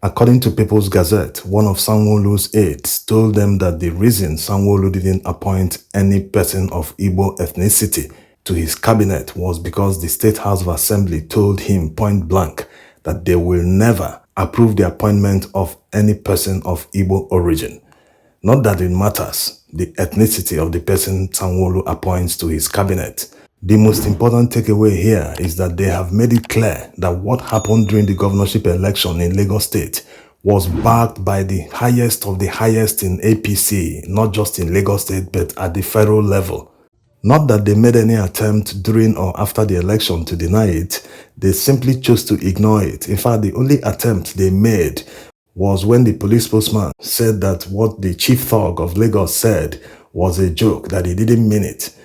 According to People's Gazette, one of Sanwo-Olu's aides told them that the reason Sanwo-Olu didn't appoint any person of Igbo ethnicity to his cabinet was because the State House of Assembly told him point blank that they will never approve the appointment of any person of Igbo origin. Not that it matters, the ethnicity of the person Sanwo-Olu appoints to his cabinet. The most important takeaway here is that they have made it clear that what happened during the governorship election in Lagos State was backed by the highest of the highest in APC, not just in Lagos State, but at the federal level. Not that they made any attempt during or after the election to deny it, they simply chose to ignore it. In fact, the only attempt they made was when the police spokesman said that what the chief thug of Lagos said was a joke, that he didn't mean it.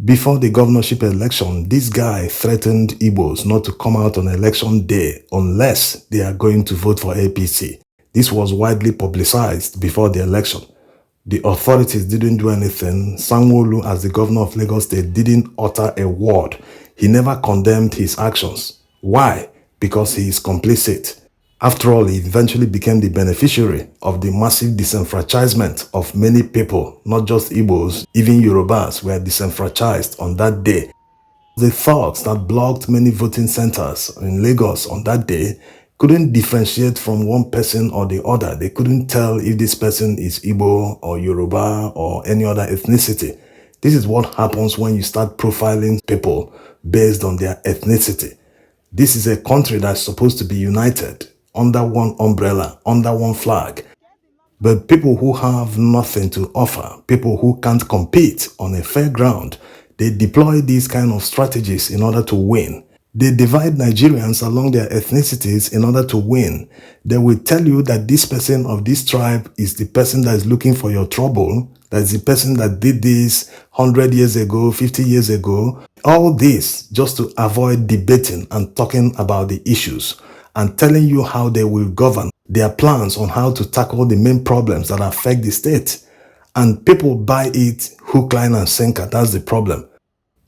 Before the governorship election, this guy threatened Igbos not to come out on election day unless they are going to vote for APC. This was widely publicized before the election. The authorities didn't do anything. Sanwo-Olu, as the governor of Lagos State, didn't utter a word. He never condemned his actions. Why? Because he is complicit. After all, he eventually became the beneficiary of the massive disenfranchisement of many people, not just Igbos, even Yorubas were disenfranchised on that day. The thugs that blocked many voting centers in Lagos on that day couldn't differentiate from one person or the other. They couldn't tell if this person is Igbo or Yoruba or any other ethnicity. This is what happens when you start profiling people based on their ethnicity. This is a country that's supposed to be united under one umbrella, under one flag. But people who have nothing to offer, people who can't compete on a fair ground, they deploy these kind of strategies in order to win. They divide Nigerians along their ethnicities in order to win. They will tell you that this person of this tribe is the person that is looking for your trouble, that is the person that did this 100 years ago, 50 years ago. All this just to avoid debating and talking about the issues and telling you how they will govern, their plans on how to tackle the main problems that affect the state. And people buy it hook, line, and sinker. That's the problem.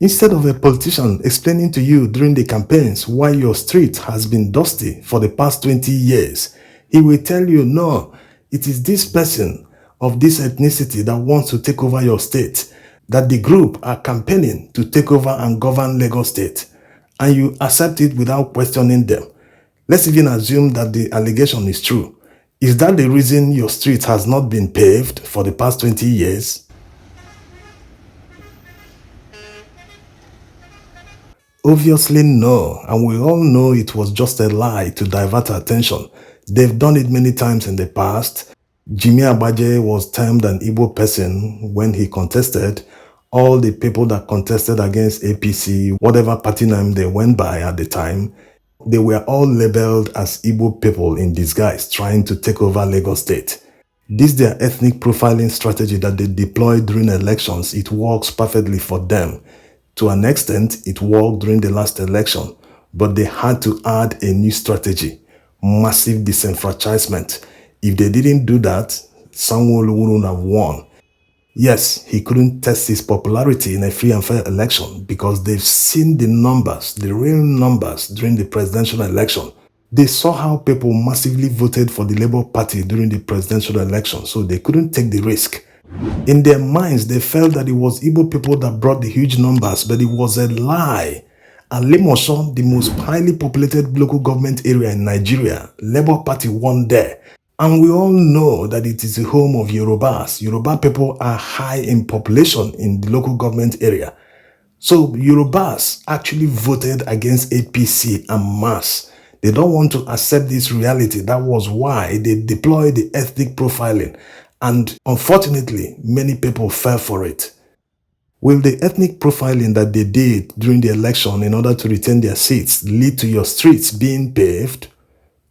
Instead of a politician explaining to you during the campaigns why your street has been dusty for the past 20 years, he will tell you, no, it is this person of this ethnicity that wants to take over your state, that the group are campaigning to take over and govern Lagos State, and you accept it without questioning them. Let's even assume that the allegation is true. Is that the reason your street has not been paved for the past 20 years? Obviously no, and we all know it was just a lie to divert attention. They've done it many times in the past. Jimmy Agbaje was termed an Igbo person when he contested. All the people that contested against APC, whatever party name they went by at the time, they were all labeled as Igbo people in disguise trying to take over Lagos State. This their ethnic profiling strategy that they deploy during elections, it works perfectly for them. To an extent, it worked during the last election, but they had to add a new strategy, massive disenfranchisement. If they didn't do that, Sanwo-Olu wouldn't have won. Yes, he couldn't test his popularity in a free and fair election because they've seen the numbers, the real numbers during the presidential election. They saw how people massively voted for the Labour Party during the presidential election, so they couldn't take the risk. In their minds, they felt that it was Igbo people that brought the huge numbers, but it was a lie. At Limosho, the most highly populated local government area in Nigeria, Labour Party won there. And we all know that it is the home of Yorubas. Yoruba people are high in population in the local government area. So Yorubas actually voted against APC en masse. They don't want to accept this reality. That was why they deployed the ethnic profiling. And unfortunately, many people fell for it. Will the ethnic profiling that they did during the election in order to retain their seats lead to your streets being paved?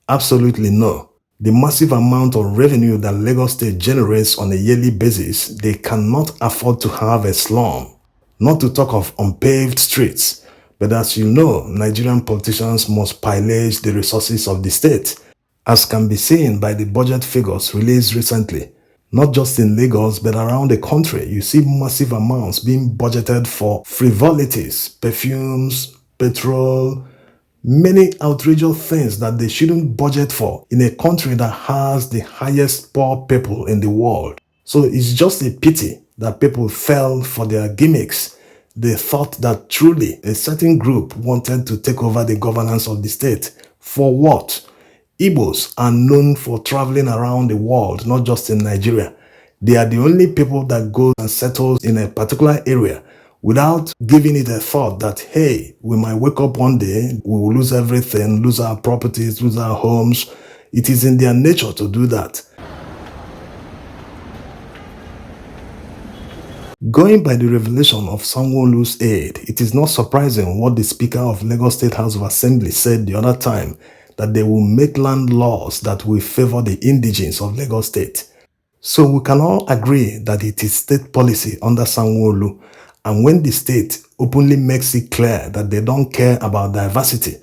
Absolutely no. The massive amount of revenue that Lagos State generates on a yearly basis, they cannot afford to have a slum, not to talk of unpaved streets. But as you know, Nigerian politicians must pillage the resources of the state, as can be seen by the budget figures released recently. Not just in Lagos, but around the country, you see massive amounts being budgeted for frivolities, perfumes, petrol, Many outrageous things that they shouldn't budget for in a country that has the highest poor people in the world. So it's just a pity that people fell for their gimmicks. They thought that truly a certain group wanted to take over the governance of the state. For what? Igbos are known for traveling around the world, not just in Nigeria. They are the only people that go and settle in a particular area without giving it a thought that, hey, we might wake up one day, we will lose everything, lose our properties, lose our homes. It is in their nature to do that. Going by the revelation of Sanwo-Olu's aide, it is not surprising what the Speaker of Lagos State House of Assembly said the other time, that they will make land laws that will favor the indigenes of Lagos State. So we can all agree that it is state policy under Sanwo-Olu, and when the state openly makes it clear that they don't care about diversity,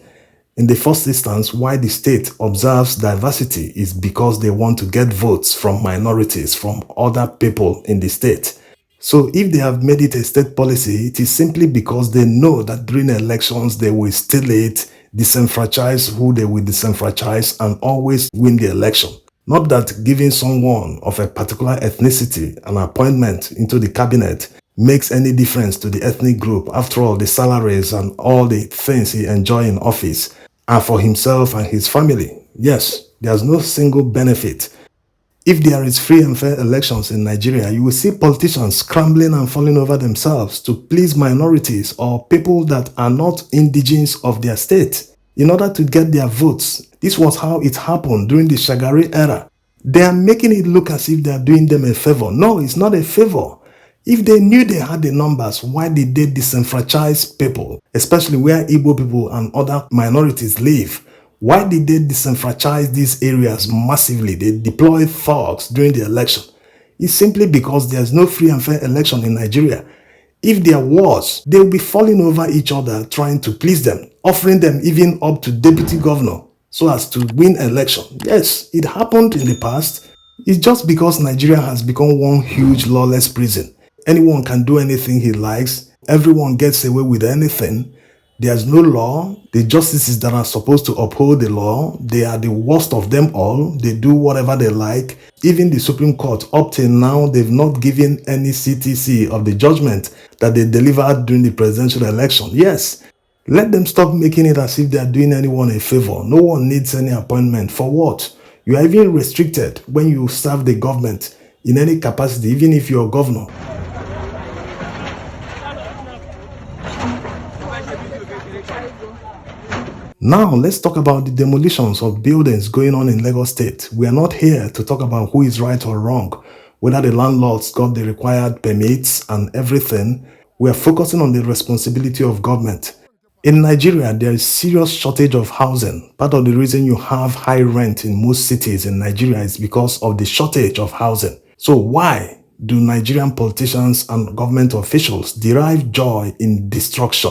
in the first instance, why the state observes diversity is because they want to get votes from minorities, from other people in the state. So if they have made it a state policy, it is simply because they know that during elections they will steal it, disenfranchise who they will disenfranchise, and always win the election. Not that giving someone of a particular ethnicity an appointment into the cabinet makes any difference to the ethnic group. After all, the salaries and all the things he enjoys in office are for himself and his family. Yes, there's no single benefit. If there is free and fair elections in Nigeria, you will see politicians scrambling and falling over themselves to please minorities or people that are not indigenes of their state in order to get their votes. This was how it happened during the Shagari era. They are making it look as if they are doing them a favor. No, it's not a favor. If they knew they had the numbers, why did they disenfranchise people, especially where Igbo people and other minorities live? Why did they disenfranchise these areas massively? They deployed thugs during the election. It's simply because there's no free and fair election in Nigeria. If there was, they would be falling over each other trying to please them, offering them even up to deputy governor so as to win election. Yes, it happened in the past. It's just because Nigeria has become one huge lawless prison. Anyone can do anything he likes. Everyone gets away with anything. There's no law. The justices that are supposed to uphold the law, they are the worst of them all. They do whatever they like. Even the Supreme Court, up till now, they've not given any CTC of the judgment that they delivered during the presidential election. Yes, let them stop making it as if they are doing anyone a favor. No one needs any appointment. For what? You are even restricted when you serve the government in any capacity, even if you're a governor. Now, let's talk about the demolitions of buildings going on in Lagos State. We are not here to talk about who is right or wrong, whether the landlords got the required permits and everything. We are focusing on the responsibility of government. In Nigeria, there is serious shortage of housing. Part of the reason you have high rent in most cities in Nigeria is because of the shortage of housing. So why do Nigerian politicians and government officials derive joy in destruction?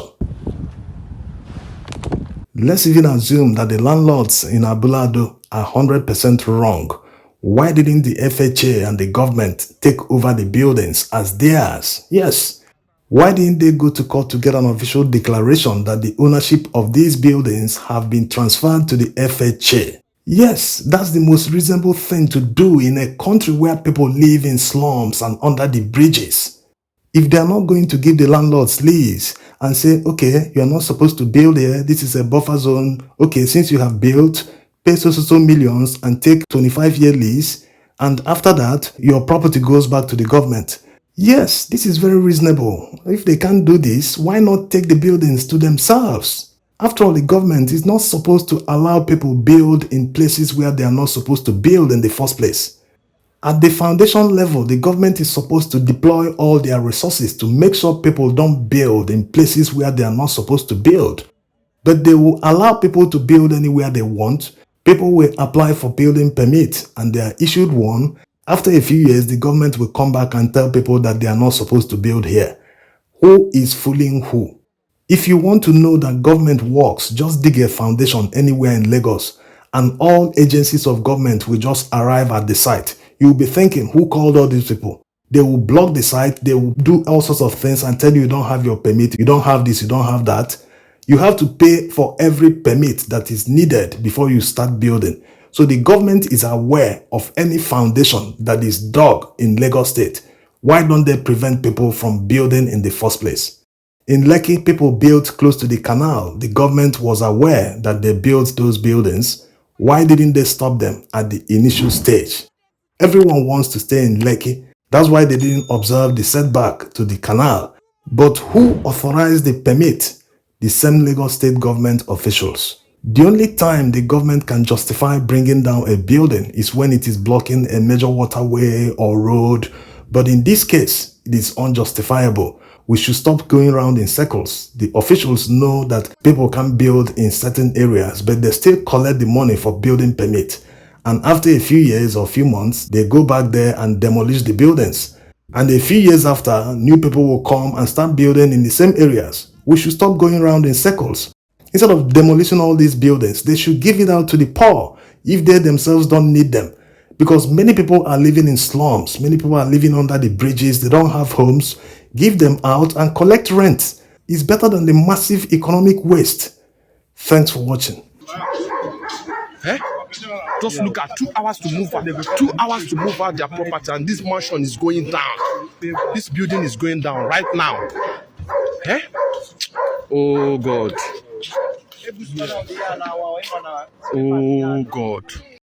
Let's even assume that the landlords in Abulado are 100% wrong. Why didn't the FHA and the government take over the buildings as theirs? Yes. Why didn't they go to court to get an official declaration that the ownership of these buildings have been transferred to the FHA? Yes, that's the most reasonable thing to do in a country where people live in slums and under the bridges. If they are not going to give the landlords lease and say, okay, you are not supposed to build here, this is a buffer zone, okay, since you have built, pay so millions and take 25-year lease, and after that, your property goes back to the government. Yes, this is very reasonable. If they can't do this, why not take the buildings to themselves? After all, the government is not supposed to allow people build in places where they are not supposed to build in the first place. At the foundation level, the government is supposed to deploy all their resources to make sure people don't build in places where they are not supposed to build. But they will allow people to build anywhere they want. People will apply for building permits and they are issued one. After a few years, the government will come back and tell people that they are not supposed to build here. Who is fooling who? If you want to know that government works, just dig a foundation anywhere in Lagos and all agencies of government will just arrive at the site. You'll be thinking, who called all these people? They will block the site, they will do all sorts of things and tell you don't have your permit, you don't have this, you don't have that. You have to pay for every permit that is needed before you start building. So the government is aware of any foundation that is dug in Lagos State. Why don't they prevent people from building in the first place? In Lekki, people built close to the canal. The government was aware that they built those buildings. Why didn't they stop them at the initial stage? Everyone wants to stay in Lekki. That's why they didn't observe the setback to the canal. But who authorized the permit? The same Lagos State government officials. The only time the government can justify bringing down a building is when it is blocking a major waterway or road. But in this case, it is unjustifiable. We should stop going around in circles. The officials know that people can build in certain areas, but they still collect the money for building permit. And after a few years or few months, they go back there and demolish the buildings. And a few years after, new people will come and start building in the same areas. We should stop going around in circles. Instead of demolishing all these buildings, they should give it out to the poor if they themselves don't need them. Because many people are living in slums. Many people are living under the bridges. They don't have homes. Give them out and collect rent. It's better than the massive economic waste. Thanks for watching. Eh? Just look at 2 hours to move out. 2 hours to move out their property, and this mansion is going down. This building is going down right now. Eh? Oh God. Oh God.